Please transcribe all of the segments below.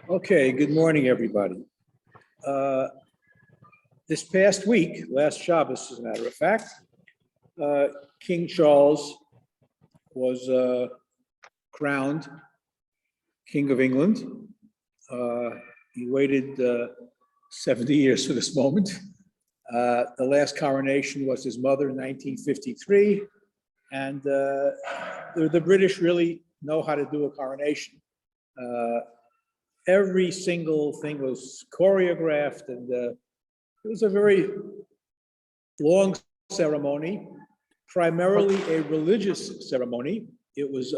Okay, good morning, everybody. This past week, last Shabbos, as a matter of fact, King Charles was crowned King of England. He waited 70 years for this moment. The last coronation was his mother in 1953, and the British really know how to do a coronation. Every single thing was choreographed, and it was a very long ceremony, primarily a religious ceremony. It was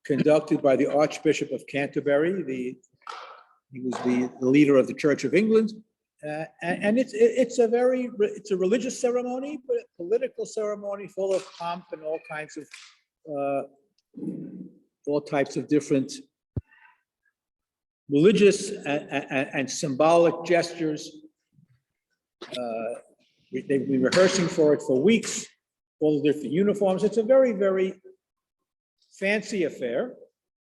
conducted by the Archbishop of Canterbury. He was the leader of the Church of England, and it's a religious ceremony, but a political ceremony full of pomp and all types of different religious and symbolic gestures. They've been rehearsing for it for weeks, all the different uniforms. It's a very, very fancy affair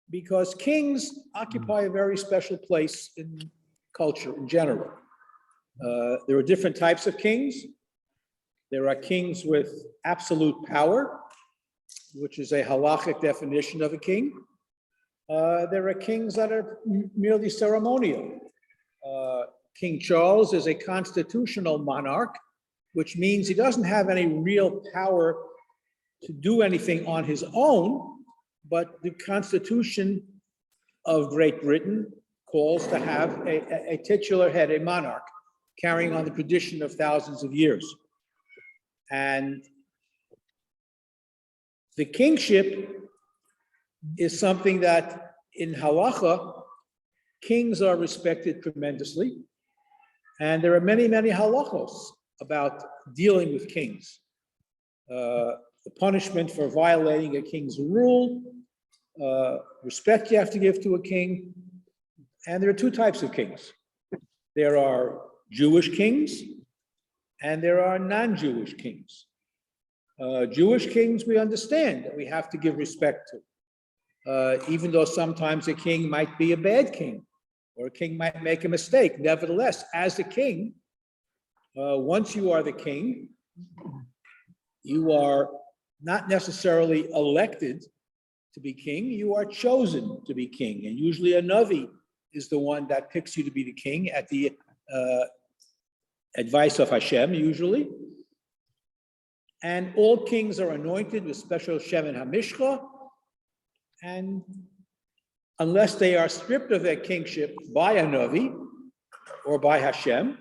because kings occupy a very special place in culture in general. There are different types of kings. There are kings with absolute power, which is a halachic definition of a king. There are kings that are merely ceremonial. King Charles is a constitutional monarch, which means he doesn't have any real power to do anything on his own, but the Constitution of Great Britain calls to have a titular head, a monarch, carrying on the tradition of thousands of years. And the kingship is something that in halacha, kings are respected tremendously. And there are many, many halachos about dealing with kings. The punishment for violating a king's rule, respect you have to give to a king. And there are two types of kings. There are Jewish kings and there are non-Jewish kings. Jewish kings, we understand that we have to give respect to. Even though sometimes a king might be a bad king or a king might make a mistake. Nevertheless, as a king, once you are the king, you are not necessarily elected to be king, you are chosen to be king. And usually a Navi is the one that picks you to be the king at the advice of Hashem, usually. And all kings are anointed with special Shemen HaMishcha. And unless they are stripped of their kingship by a Navi or by Hashem,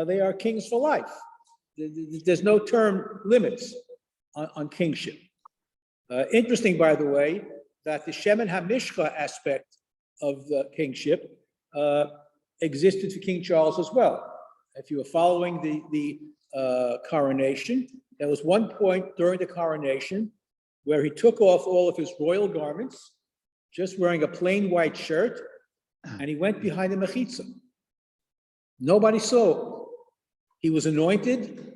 they are kings for life. There's no term limits on kingship. Interesting, by the way, that the Shemen HaMishcha aspect of the kingship existed for King Charles as well. If you were following the coronation, there was one point during the coronation where he took off all of his royal garments, just wearing a plain white shirt, and he went behind the mechitza. Nobody saw. He was anointed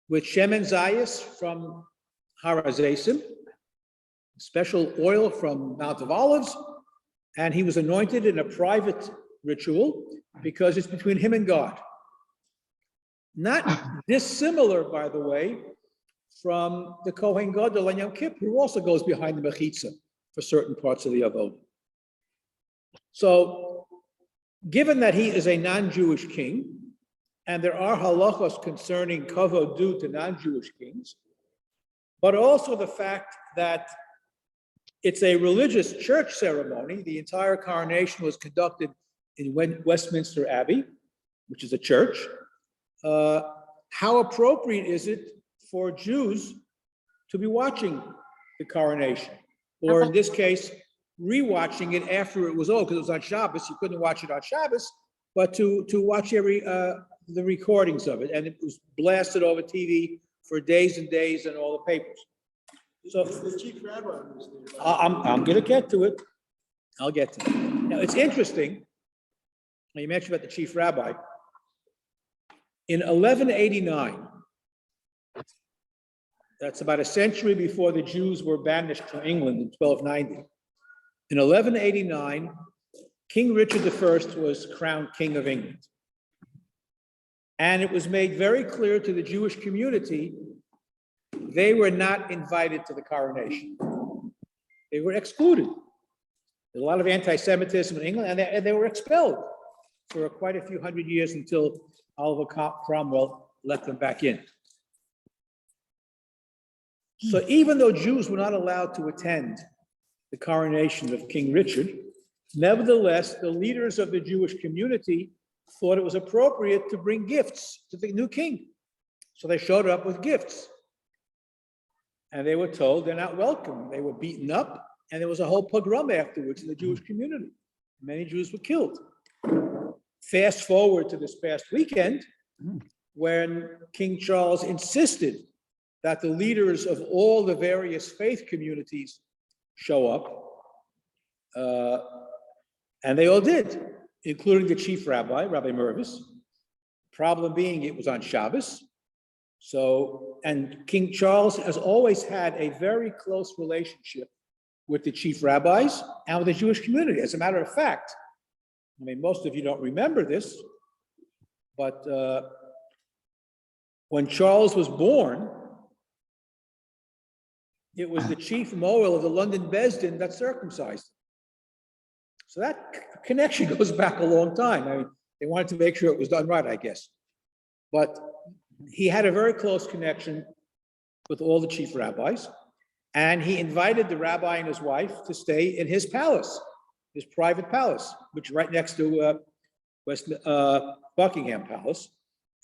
with Shemen Zayis from Har HaZeisim, special oil from Mount of Olives, and he was anointed in a private ritual because it's between him and God. Not dissimilar, by the way, from the Kohen Gadol on Yom Kippur, who also goes behind the mechitza for certain parts of the avodah. So, given that he is a non-Jewish king, and there are halachos concerning kavod due to non-Jewish kings, but also the fact that it's a religious church ceremony. The entire coronation was conducted in Westminster Abbey, which is a church. How appropriate is it for Jews to be watching the coronation? Or in this case, rewatching it after it was over, because it was on Shabbos. You couldn't watch it on Shabbos, but to watch the recordings of it. And it was blasted over TV for days and days in all the papers. So The chief rabbi was there. I'm going to get to it. I'll get to it. Now, it's interesting. You mentioned about the chief rabbi. In 1189, That's about a century before the Jews were banished to England in 1290. In 1189, King Richard I was crowned King of England. And it was made very clear to the Jewish community they were not invited to the coronation. They were excluded. There's a lot of anti-Semitism in England, and they were expelled for quite a few hundred years until Oliver Cromwell let them back in. So even though Jews were not allowed to attend the coronation of King Richard, nevertheless, the leaders of the Jewish community thought it was appropriate to bring gifts to the new king. So they showed up with gifts. And they were told they're not welcome. They were beaten up, and there was a whole pogrom afterwards in the Jewish community. Many Jews were killed. Fast forward to this past weekend, when King Charles insisted that the leaders of all the various faith communities show up, and they all did, including the chief rabbi, Rabbi Mervis. Problem being, it was on Shabbos. So, and King Charles has always had a very close relationship with the chief rabbis and with the Jewish community. As a matter of fact, I mean, most of you don't remember this, but when Charles was born, it was the chief mohel of the London Beis-Din that circumcised him. So that connection goes back a long time. I mean, they wanted to make sure it was done right, I guess. But he had a very close connection with all the chief rabbis, and he invited the rabbi and his wife to stay in his palace, his private palace, which is right next to Buckingham Palace.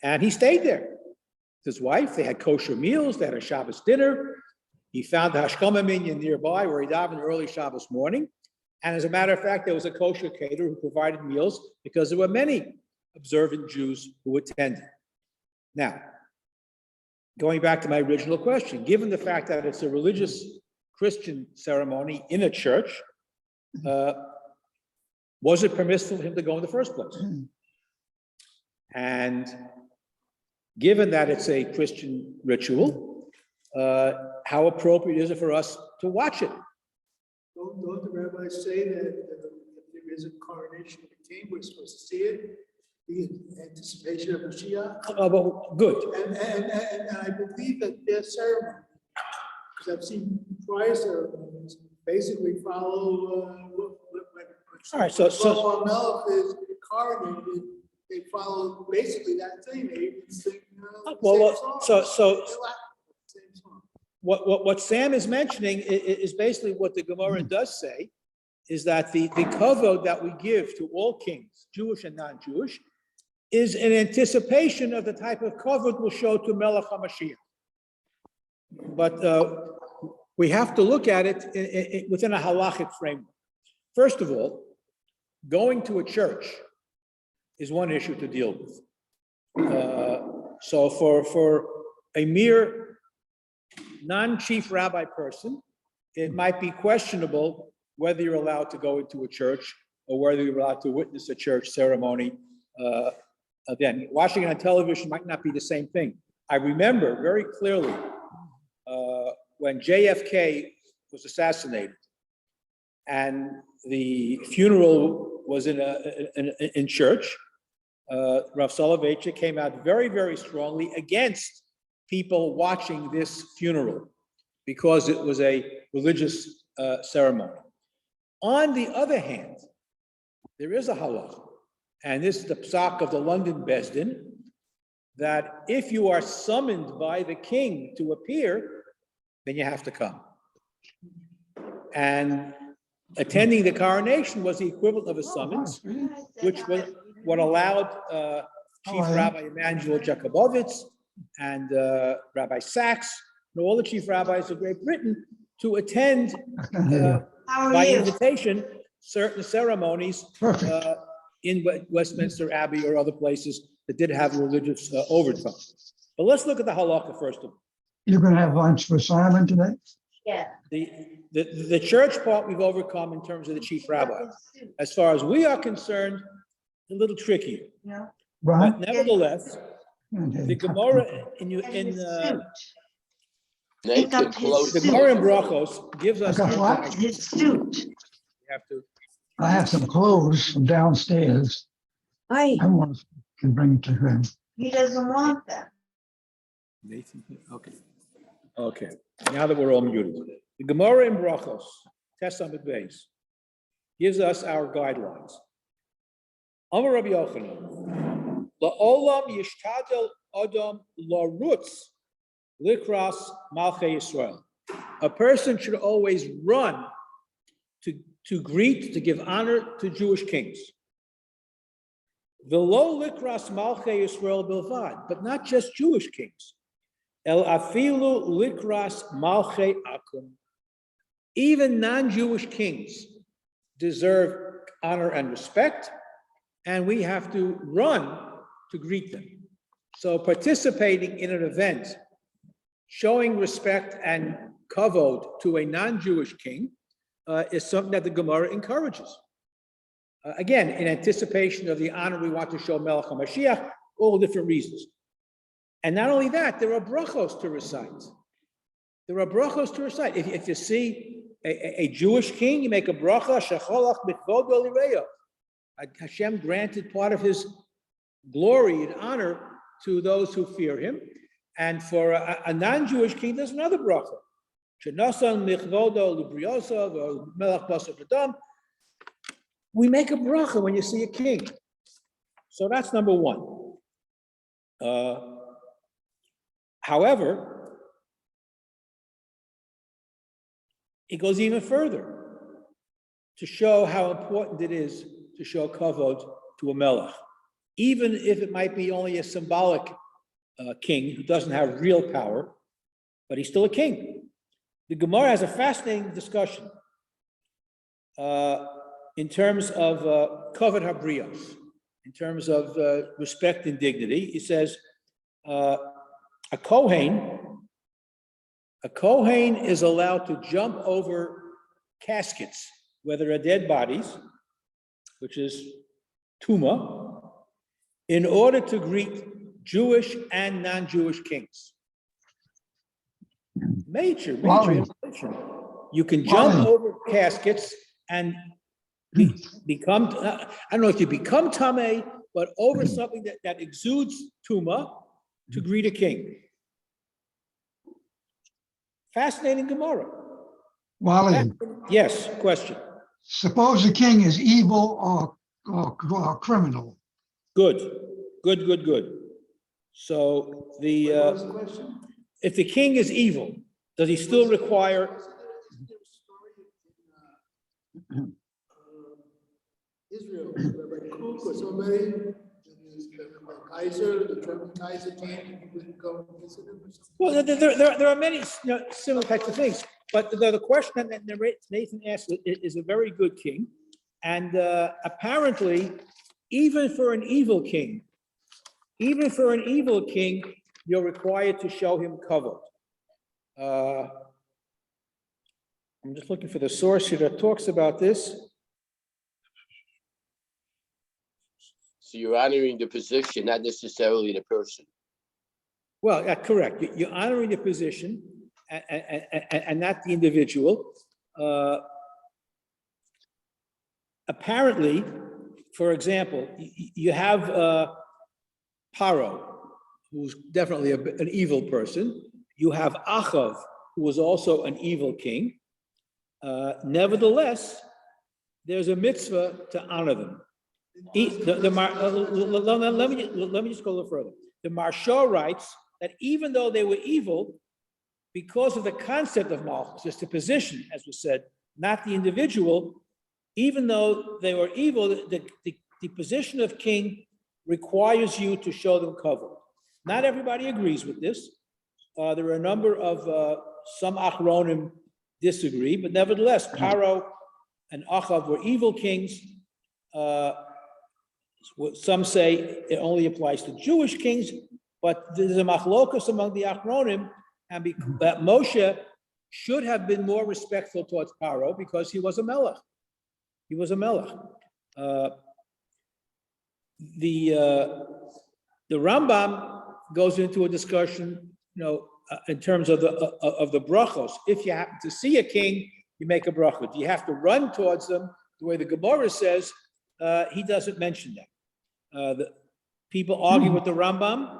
And he stayed there with his wife. They had kosher meals. They had a Shabbos dinner. He found the Hashkama Minyan nearby where he davened early Shabbos morning. And as a matter of fact, there was a kosher caterer who provided meals because there were many observant Jews who attended. Now, going back to my original question, given the fact that it's a religious Christian ceremony in a church, was it permissible for him to go in the first place? And given that it's a Christian ritual, how appropriate is it for us to watch it? Don't the rabbis say that if there is a coronation of the king, we're supposed to see it? The anticipation of Mashiach. Oh, well, good. And I believe that their ceremony, because I've seen prior ceremonies, basically follow All right, so Melech is coronated, they follow basically that thing. They even sing same song. What Sam is mentioning is basically what the Gemara does say, is that the kavod that we give to all kings, Jewish and non-Jewish, is in anticipation of the type of kavod we'll show to Melech HaMashiach. But we have to look at it within a halachic framework. First of all, going to a church is one issue to deal with. So for a mere non-chief rabbi person, it might be questionable whether you're allowed to go into a church or whether you're allowed to witness a church ceremony. Again, watching it on television might not be the same thing. I remember very clearly when JFK was assassinated and the funeral was in church, Rav Soloveitchik came out very, very strongly against people watching this funeral because it was a religious ceremony. On the other hand, there is a halacha, and this is the psak of the London Beis-Din, that if you are summoned by the king to appear, then you have to come. And attending the coronation was the equivalent of a summons, which was what allowed Chief Rabbi Emanuel Jakubowicz and Rabbi Sachs and all the chief rabbis of Great Britain to attend by invitation certain ceremonies in Westminster Abbey or other places that did have religious overtone. But let's look at the halakha first of all. You're going to have lunch for Simon today? Yeah. The church part we've overcome in terms of the chief rabbi. As far as we are concerned, a little trickier. Yeah. Right? But nevertheless, the Gemara in Take up Nathan, his close. The suit. Gemara in Brachos gives us. Okay, what? His suit. We have to. I have some clothes from downstairs. Aye, I want to bring it to him. he doesn't want them. Nathan, okay. Okay, now that we're all muted. The Gemara in Brachos, Testament base, gives us our guidelines. Amar Rabbi Yochanan, la'olam yishtadel adam larutz likras malchei Yisrael. A person should always run to greet, to give honor to Jewish kings. V'lo likras malchei Yisrael bilvad, but not just Jewish kings. El afilu likras malchei akum. Even non-Jewish kings deserve honor and respect, and we have to run to greet them. So participating in an event, showing respect and kavod to a non-Jewish king is something that the Gemara encourages. Again, in anticipation of the honor we want to show Melech HaMashiach, all different reasons. And not only that, there are brachos to recite. There are brachos to recite. If you see a Jewish king, you make a bracha, shecholach mikvodo lireya. Hashem granted part of his glory and honor to those who fear him. And for a non-Jewish king, there's another bracha. Shenasan mikvodo libriosav or melech basar v'dam. We make a bracha when you see a king. So that's number one. However, it goes even further to show how important it is to show kavod to a melech, even if it might be only a symbolic king who doesn't have real power, but he's still a king. The Gemara has a fascinating discussion in terms of kavod habrios, in terms of respect and dignity. It says a Kohen is allowed to jump over caskets, whether they're dead bodies, which is tuma, in order to greet Jewish and non-Jewish kings. Major information. You can jump over caskets and become, I don't know if you become tameh, but over something that exudes tuma to greet a king. Fascinating Gemara. Wally, Yes, question. suppose the king is evil or criminal. Good. So What was the question? if the king is evil, does he still require? Israel, Rabbi Cook or somebody, Kaiser, the German Kaiser came and he would go and visit him or something. Well, there are many similar types of things, but the question that Nathan asked is a very good king, and apparently, even for an evil king, you're required to show him kavod. I'm just looking for the source here that talks about this. So you're honoring the position, not necessarily the person. Well, correct. You're honoring the position and not the individual. Apparently, for example, you have Paro, who's definitely an evil person. You have Achav, who was also an evil king. Nevertheless, there's a mitzvah to honor them. Let me just go a little further. The Marsha writes that even though they were evil, because of the concept of Malchus, just the position, as was said, not the individual, even though they were evil, the position of king requires you to show them kavod. Not everybody agrees with this. There are a number of, some Achronim disagree, but nevertheless, Paro and Achav were evil kings. Some say it only applies to Jewish kings, but there's a machlokus among the Achronim, and that Moshe should have been more respectful towards Paro because he was a melech. He was a melech. The Rambam goes into a discussion, in terms of the brachos. If you happen to see a king, you make a bracha. Do you have to run towards them? The way the Gemara says, he doesn't mention that. The people argue with the Rambam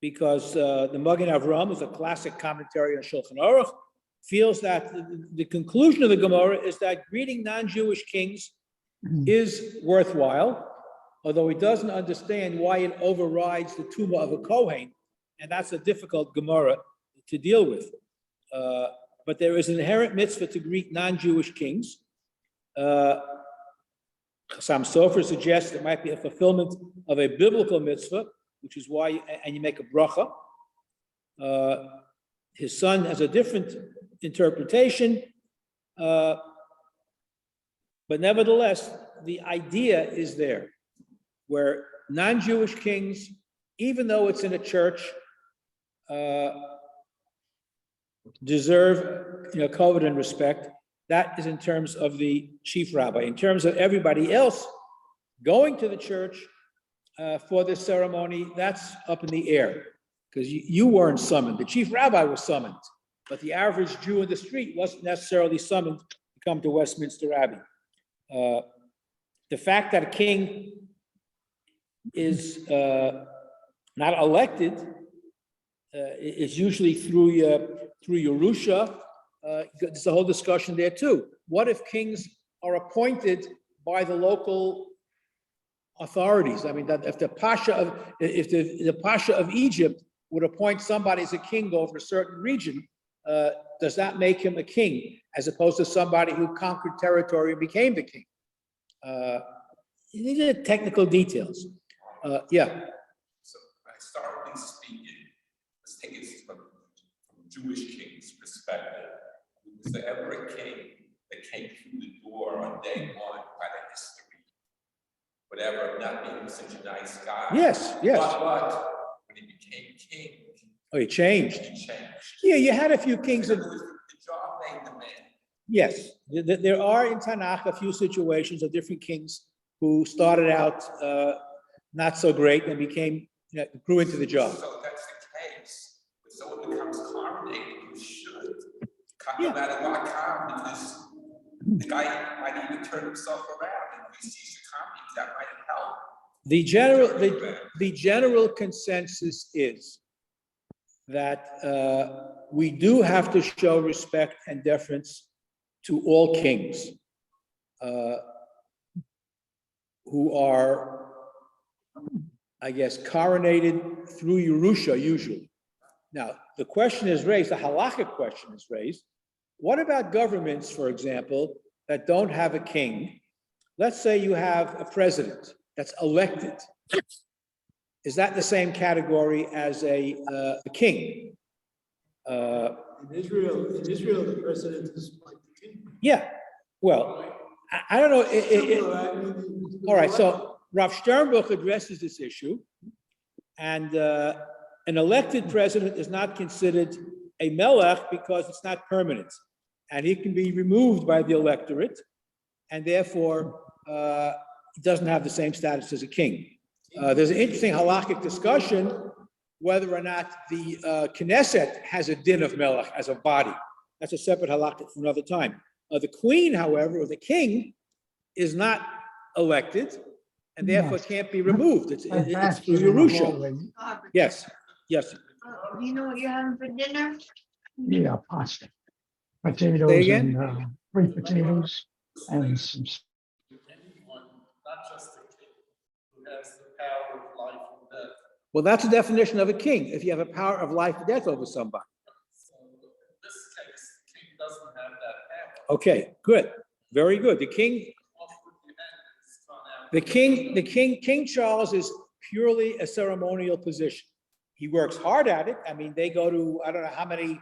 because the Magen Avram is a classic commentary on Shulchan Aruch, feels that the conclusion of the Gemara is that greeting non-Jewish kings is worthwhile, although he doesn't understand why it overrides the tumah of a Kohen, and that's a difficult Gemara to deal with. But there is an inherent mitzvah to greet non-Jewish kings. Chassam Sofer suggests there might be a fulfillment of a biblical mitzvah, which is why, and you make a bracha. His son has a different interpretation, but nevertheless, the idea is there, where non-Jewish kings, even though it's in a church, deserve, kavod and respect. That is in terms of the chief rabbi. In terms of everybody else going to the church for this ceremony, that's up in the air, because you weren't summoned. The chief rabbi was summoned, but the average Jew in the street wasn't necessarily summoned to come to Westminster Abbey. The fact that a king is not elected is usually through Yerusha. There's a whole discussion there too. What if kings are appointed by the local authorities? I mean, that if the Pasha of Egypt would appoint somebody as a king over a certain region, does that make him a king, as opposed to somebody who conquered territory and became the king? These are technical details. Yeah. So, historically speaking, let's take it from Jewish king's perspective. Was there ever a king that came through the door on day one by the history? Whatever, not being such a nice guy. Yes. But when he became king, He changed. he changed. Yeah, you had a few kings The that. job made the man. Yes, there are in Tanakh a few situations of different kings who started out not so great and grew into the job. So that's the case. When someone becomes coronated, you should cut Yeah. them out of our car, because the guy might even turn himself around, and if he sees the comments, that might help. The general consensus is that we do have to show respect and deference to all kings who are, I guess, coronated through Yerusha usually. Now, the question is raised, the halakhic question is raised. What about governments, for example, that don't have a king? Let's say you have a president that's elected. Is that the same category as a king? In Israel, the president is like the king. Yeah, well, I don't know. Similar, I mean, All right, so Rav Sternbuch addresses this issue, and an elected president is not considered a melech because it's not permanent, and he can be removed by the electorate, and therefore he doesn't have the same status as a king. There's an interesting halakhic discussion whether or not the Knesset has a din of melech as a body. That's a separate halakhic for another time. The queen, however, or the king, is not elected, and therefore can't be removed. It's through Yerusha. Yes. You know what you're having for dinner? Yeah, pasta. Say Potatoes again? and three potatoes and some. Anyone, not just the king, who has the power of life and death. Well, that's the definition of a king, if you have a power of life and death over somebody. So in this case, the king doesn't have that power. Okay, good. Very good. The king, Off with your head, it's gone out. King Charles is purely a ceremonial position. He works hard at it. I mean, they go to, I don't know how many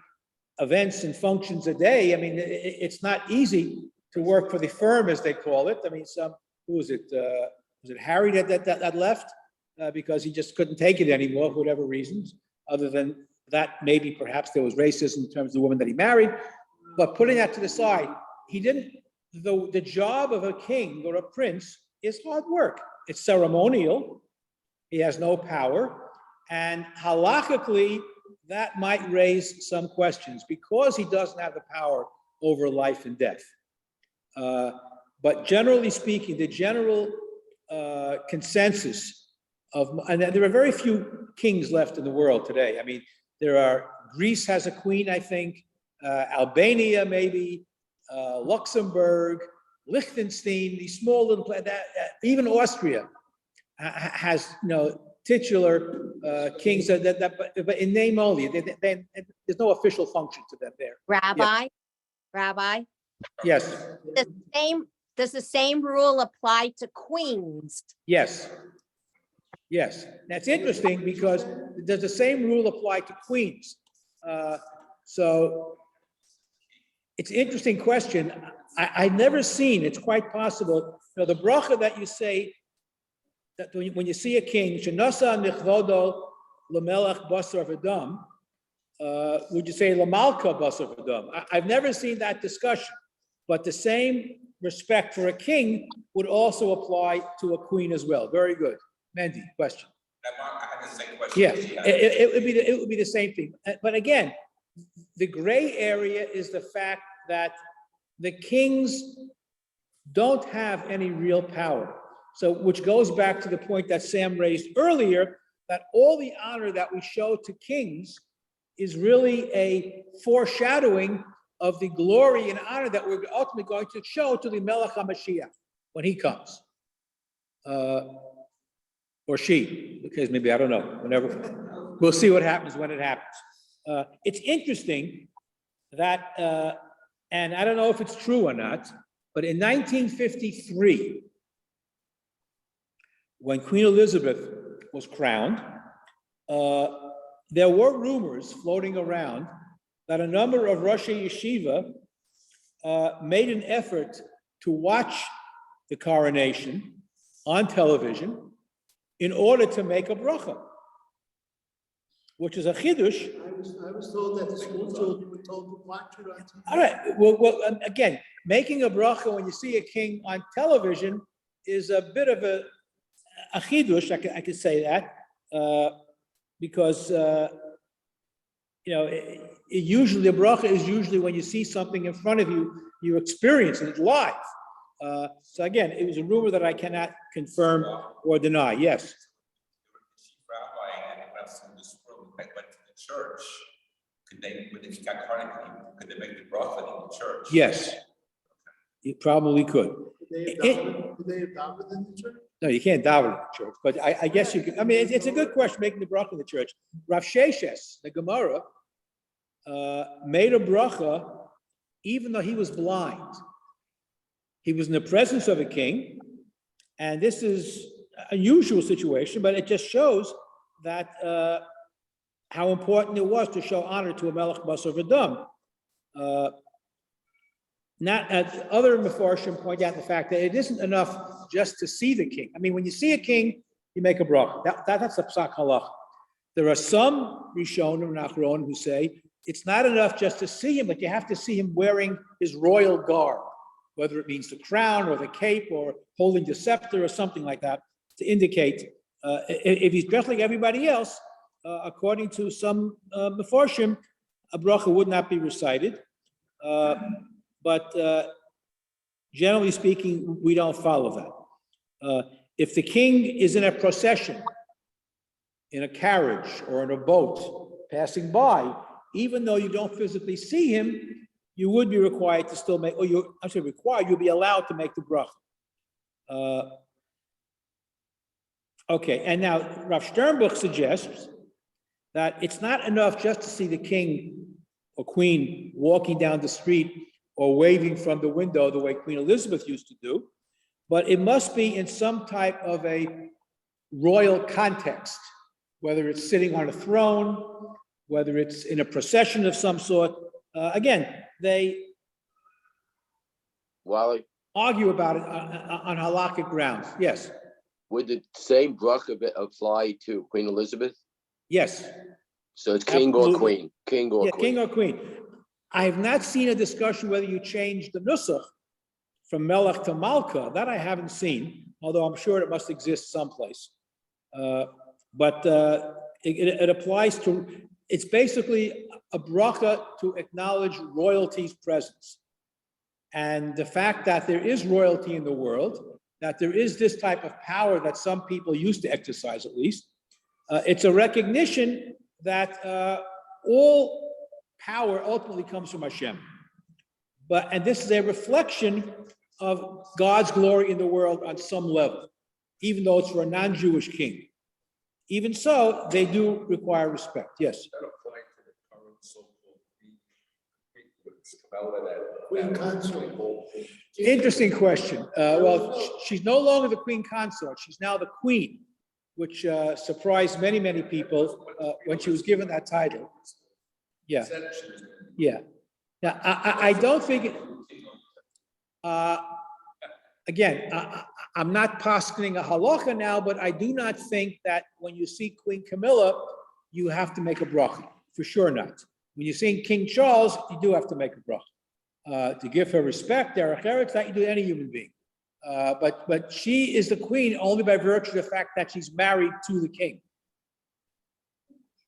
events and functions a day. I mean, it's not easy to work for the firm, as they call it. I mean, who was it? Was it Harry that left? Because he just couldn't take it anymore for whatever reasons. Other than that, maybe perhaps there was racism in terms of the woman that he married. But putting that to the side, he didn't, the job of a king or a prince is hard work. It's ceremonial. He has no power. And halakhically, that might raise some questions because he doesn't have the power over life and death. But generally speaking, the general consensus and there are very few kings left in the world today. I mean, Greece has a queen, I think, Albania maybe, Luxembourg, Liechtenstein, these small little, even Austria has, titular kings but in name only. There's no official function to them there. Rabbi, Yes, does the same rule apply to queens? yes. That's interesting because does the same rule apply to queens? So it's an interesting question. I've never seen, it's quite possible, the bracha that you say, that when you see a king, Shenasa nichvodo lemelech basar v'dam, would you say lemalka basar v'dam? I've never seen that discussion, but the same respect for a king would also apply to a queen as well. Very good. Mandy, question. I have the same question. Yeah, it would be the same thing. But again, the gray area is the fact that the kings don't have any real power. So, which goes back to the point that Sam raised earlier, that all the honor that we show to kings is really a foreshadowing of the glory and honor that we're ultimately going to show to the Melech HaMashiach when he comes. Or she, because maybe, I don't know, whenever, we'll see what happens when it happens. It's interesting that, and I don't know if it's true or not, but in 1953, when Queen Elizabeth was crowned, there were rumors floating around that a number of Roshei Yeshiva made an effort to watch the coronation on television in order to make a bracha, which is a chidush. I was told that the school children were told to watch it on TV. All right, well, again, making a bracha when you see a king on television is a bit of a chidush, I could say that, because, usually the bracha is usually when you see something in front of you, you experience it live. So again, it was a rumor that I cannot confirm or deny. Yes. Rabbi, and when I was in this room, I went to the church. When he got coronated, could they make the bracha in the church? Yes. You probably could. Did they adopt it in the church? No, you can't daven in the church, but I guess you could. I mean, it's a good question, making the bracha in the church. Rav Sheshes, the Gemara, made a bracha even though he was blind. He was in the presence of a king, and this is a unusual situation, but it just shows that how important it was to show honor to a Melech Basar V'Dam. Not as other Mefarshim point out the fact that it isn't enough just to see the king. I mean, when you see a king, you make a bracha. That's a psak halach. There are some Rishonim and Achronim who say it's not enough just to see him, but you have to see him wearing his royal garb, whether it means the crown or the cape or holding the scepter or something like that, to indicate if he's dressed like everybody else, according to some Mefarshim, a bracha would not be recited. But generally speaking, we don't follow that. If the king is in a procession, in a carriage or in a boat passing by, even though you don't physically see him, you would be required to still make, or you'll be allowed to make the bracha. Okay, and now Rav Sternbuch suggests that it's not enough just to see the king or queen walking down the street or waving from the window the way Queen Elizabeth used to do, but it must be in some type of a royal context, whether it's sitting on a throne, whether it's in a procession of some sort. Again, they Wally, argue about it on halakhic grounds. Yes, would the same bracha apply to Queen Elizabeth? yes. So it's king or Absolutely. queen? King or Yeah, queen? king or queen. I have not seen a discussion whether you change the nusach from melech to malka. That I haven't seen, although I'm sure it must exist someplace. But it applies to, it's basically a bracha to acknowledge royalty's presence. And the fact that there is royalty in the world, that there is this type of power that some people used to exercise at least, it's a recognition that all power ultimately comes from Hashem. And this is a reflection of God's glory in the world on some level, even though it's for a non-Jewish king. Even so, they do require respect. Yes. That apply to the current so-called Queen Queen consort. Interesting question. Well, she's no longer the queen consort. She's now the queen, which surprised many, many people when she was given that title. Yeah. Yeah. Now, I don't think it, again, I'm not poskening a halacha now, but I do not think that when you see Queen Camilla, you have to make a bracha. For sure not. When you see King Charles, you do have to make a bracha. To give her respect, derech eretz, that you do to any human being. But she is the queen only by virtue of the fact that she's married to the king,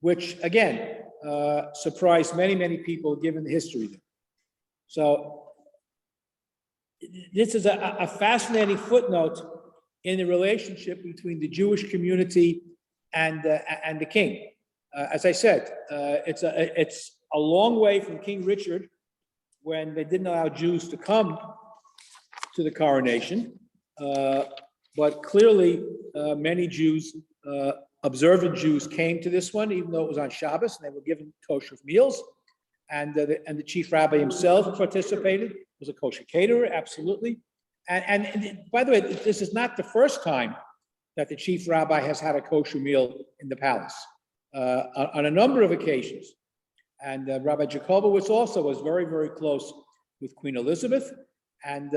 which again surprised many, many people given the history there. So this is a fascinating footnote in the relationship between the Jewish community and the king. As I said, it's a long way from King Richard, when they didn't allow Jews to come to the coronation. But clearly, many Jews, observant Jews, came to this one, even though it was on Shabbos, and they were given kosher meals. And the chief rabbi himself participated, was a kosher caterer, absolutely. And by the way, this is not the first time that the chief rabbi has had a kosher meal in the palace, on a number of occasions. And Rabbi Jacobowitz also was very, very close with Queen Elizabeth, and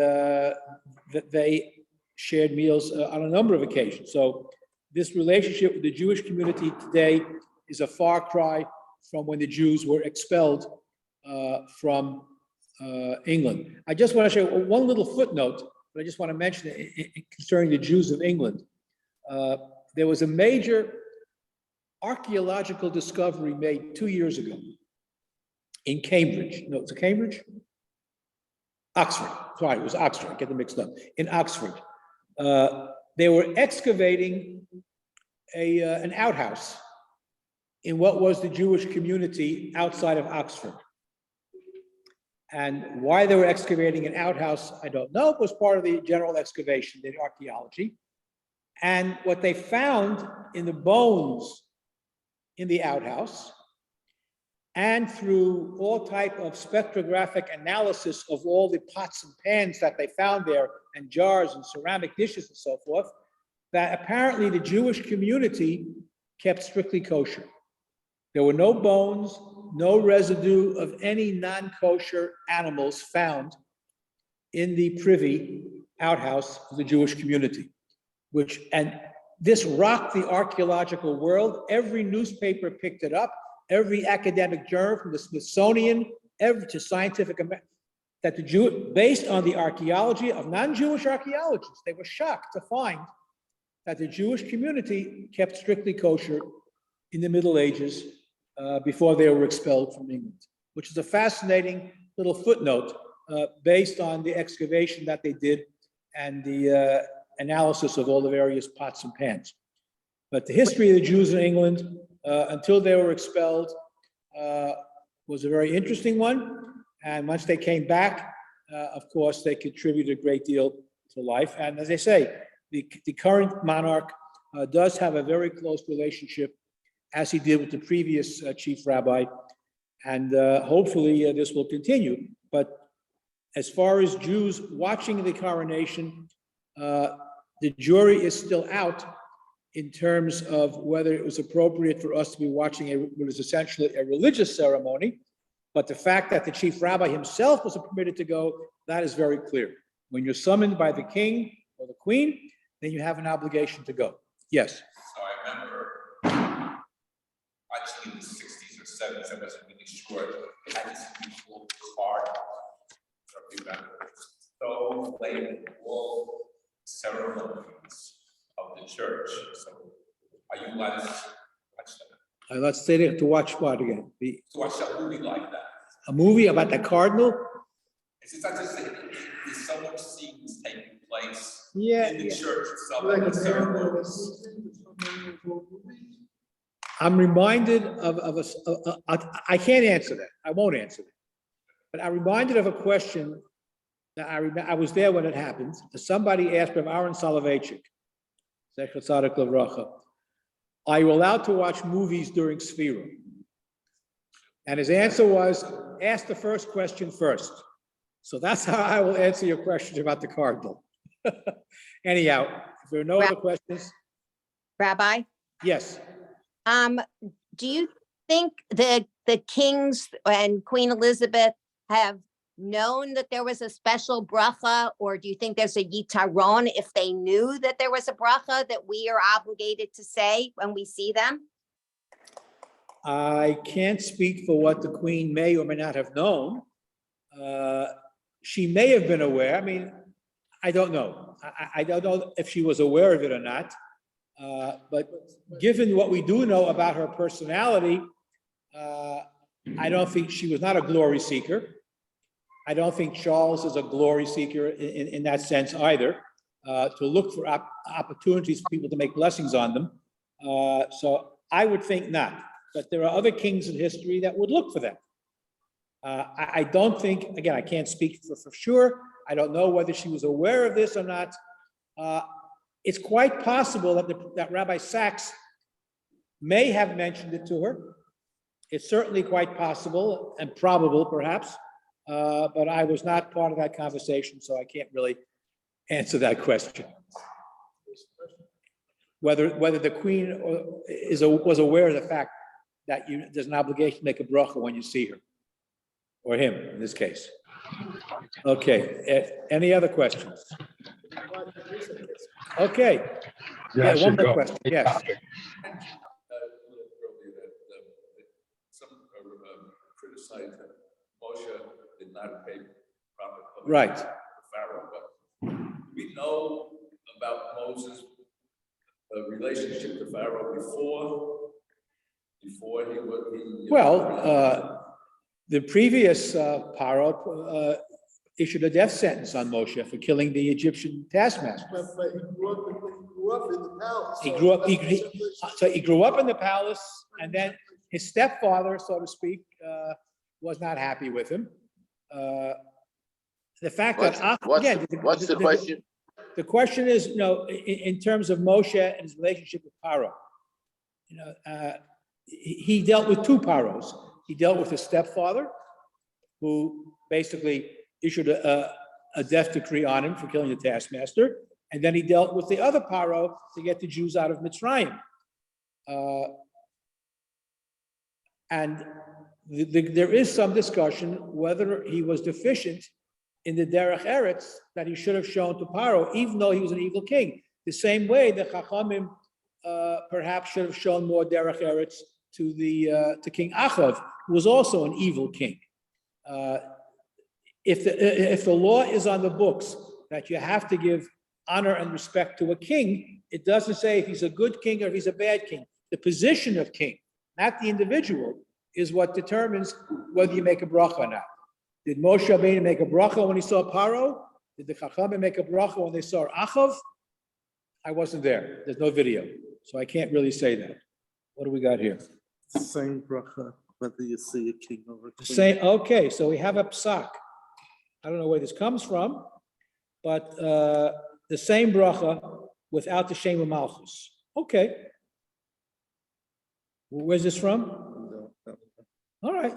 they shared meals on a number of occasions. So this relationship with the Jewish community today is a far cry from when the Jews were expelled from England. I just want to share one little footnote, but I just want to mention it concerning the Jews of England. There was a major archaeological discovery made 2 years ago in Cambridge. No, it's Cambridge? Oxford. Sorry, it was Oxford. I get them mixed up. In Oxford. They were excavating an outhouse in what was the Jewish community outside of Oxford. And why they were excavating an outhouse, I don't know. It was part of the general excavation, the archaeology. And what they found in the bones in the outhouse, and through all type of spectrographic analysis of all the pots and pans that they found there, and jars and ceramic dishes and so forth, that apparently the Jewish community kept strictly kosher. There were no bones, no residue of any non-kosher animals found in the privy outhouse of the Jewish community, and this rocked the archaeological world. Every newspaper picked it up, every academic journal from the Smithsonian, to Scientific American, that the Jew, based on the archaeology of non-Jewish archaeologists, they were shocked to find that the Jewish community kept strictly kosher in the Middle Ages, before they were expelled from England, which is a fascinating little footnote based on the excavation that they did and the analysis of all the various pots and pans. But the history of the Jews in England until they were expelled was a very interesting one. And once they came back, of course, they contributed a great deal to life. And as I say, the current monarch does have a very close relationship, as he did with the previous chief rabbi, and hopefully this will continue. But as far as Jews watching the coronation, the jury is still out in terms of whether it was appropriate for us to be watching what is essentially a religious ceremony. But the fact that the chief rabbi himself was permitted to go, that is very clear. When you're summoned by the king or the queen, then you have an obligation to go. Yes. So I remember, actually in the 60s or 70s, I wasn't really sure. I had this beautiful card, if you remember, so playing all ceremonies of the church. So are you allowed to watch that? Let's say to watch what again? To watch a movie like that. A movie about the cardinal? It's not just that there's so much scenes taking place Yeah, in the yeah. church itself, Like in a the ceremonies. I'm reminded of I can't answer that. I won't answer that. But I'm reminded of a question that I was there when it happened. Somebody asked Rav Aaron Soloveitchik, Zecher Tzadik Livracha, are you allowed to watch movies during Sphira? And his answer was, ask the first question first. So that's how I will answer your question about the cardinal. Anyhow, if there are no other questions, Rabbi, yes. do you think the kings and Queen Elizabeth have known that there was a special bracha, or do you think there's a yitaron if they knew that there was a bracha that we are obligated to say when we see them? I can't speak for what the Queen may or may not have known. She may have been aware. I mean, I don't know. I don't know if she was aware of it or not. But given what we do know about her personality, I don't think she was not a glory seeker. I don't think Charles is a glory seeker in that sense either, to look for opportunities for people to make blessings on them. So I would think not, but there are other kings in history that would look for them. I don't think, again, I can't speak for sure. I don't know whether she was aware of this or not. It's quite possible that Rabbi Sachs may have mentioned it to her. It's certainly quite possible and probable, perhaps, but I was not part of that conversation, so I can't really answer that question. Whether the Queen was aware of the fact that there's an obligation to make a bracha when you see her, or him in this case. Okay, any other questions? Okay. Yeah, one more question, yes. Some criticized that Moshe did not pay proper custody Right. to Pharaoh, but we know about Moses' relationship to Pharaoh before he was. Well, the previous Paro issued a death sentence on Moshe for killing the Egyptian taskmaster. But he grew up in the palace. He grew up in the palace, and then his stepfather, so to speak, was not happy with him. The fact that What's the question? The question is, in terms of Moshe and his relationship with Paro, he dealt with two Paros. He dealt with his stepfather, who basically issued a death decree on him for killing the taskmaster, and then he dealt with the other Paro to get the Jews out of Mitzrayim. And there is some discussion whether he was deficient in the Derech Eretz that he should have shown to Paro, even though he was an evil king. The same way the Chachamim perhaps should have shown more Derech Eretz to King Achav, who was also an evil king. If the law is on the books that you have to give honor and respect to a king, it doesn't say if he's a good king or if he's a bad king. The position of king, not the individual, is what determines whether you make a bracha or not. Did Moshe Rabbeinu make a bracha when he saw Paro? Did the Chachamim make a bracha when they saw Achav? I wasn't there. There's no video, so I can't really say that. What do we got here? Same bracha, whether you see a king or a queen. Say, okay, so we have a psak. I don't know where this comes from, but the same bracha without the Shem of Malchus. Okay. Where's this from? All right.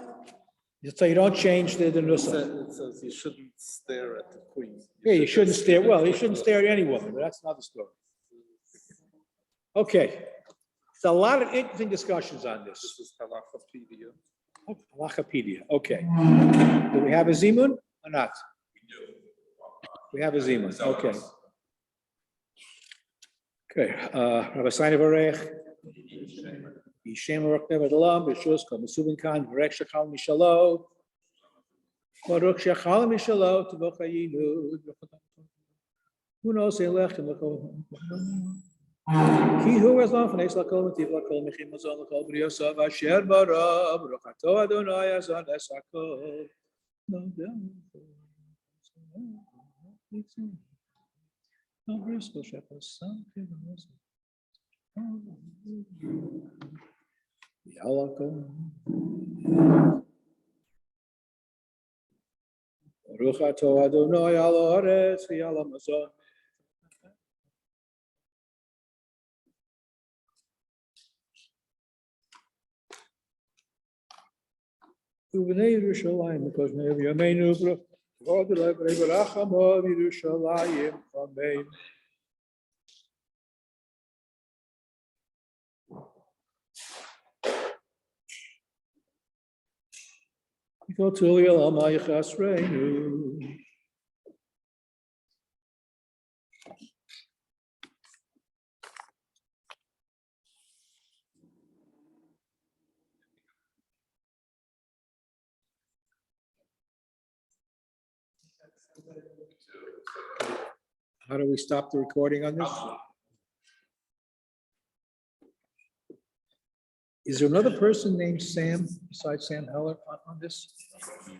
So you don't change the nusach. It says you shouldn't stare at the queen. Yeah, you shouldn't stare. Well, you shouldn't stare at any woman, but that's another story. Okay. So a lot of interesting discussions on this. This is Halachapedia. Halachapedia. Okay. Do we have a zimun or not? We have a zimun. Okay. Okay. Rabbi Saini Varech. Yishem Baruch Nevad Olam. B'shus Kol Mesubin Kan. Varech Shachal Mishalo. Baruch Shachal Mishalo. Tvoch Hayinu. Who knows? Ki hu es laf neis lakol mitiv lakol michim mazon lakol briosa vasher bara brochato Adonai azan esakol. Ruchato Adonai al haaretz v'al hamazon. Uvnei Yerushalayim, because may Yameinu v'od levrei v'rachamo Yerushalayim, amen. Yikotul Yalamai Chasreinu. How do we stop the recording on this? Is there another person named Sam besides Sam Heller on this?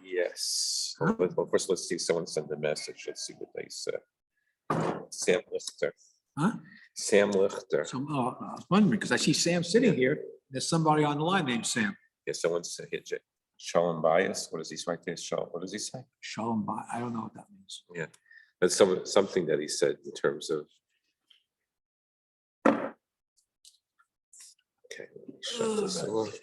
Yes. Well, first, let's see, someone send a message. Let's see what they say. Sam Lichter. Huh? Sam Lichter. So, I was wondering, because I see Sam sitting here. There's somebody on the line named Sam. Yeah, someone said, Shalom bias. What does he write there? Shalom. What does he say? Shalom, I don't know what that means. Yeah, that's something that he said in terms of. Okay, let me shut this off.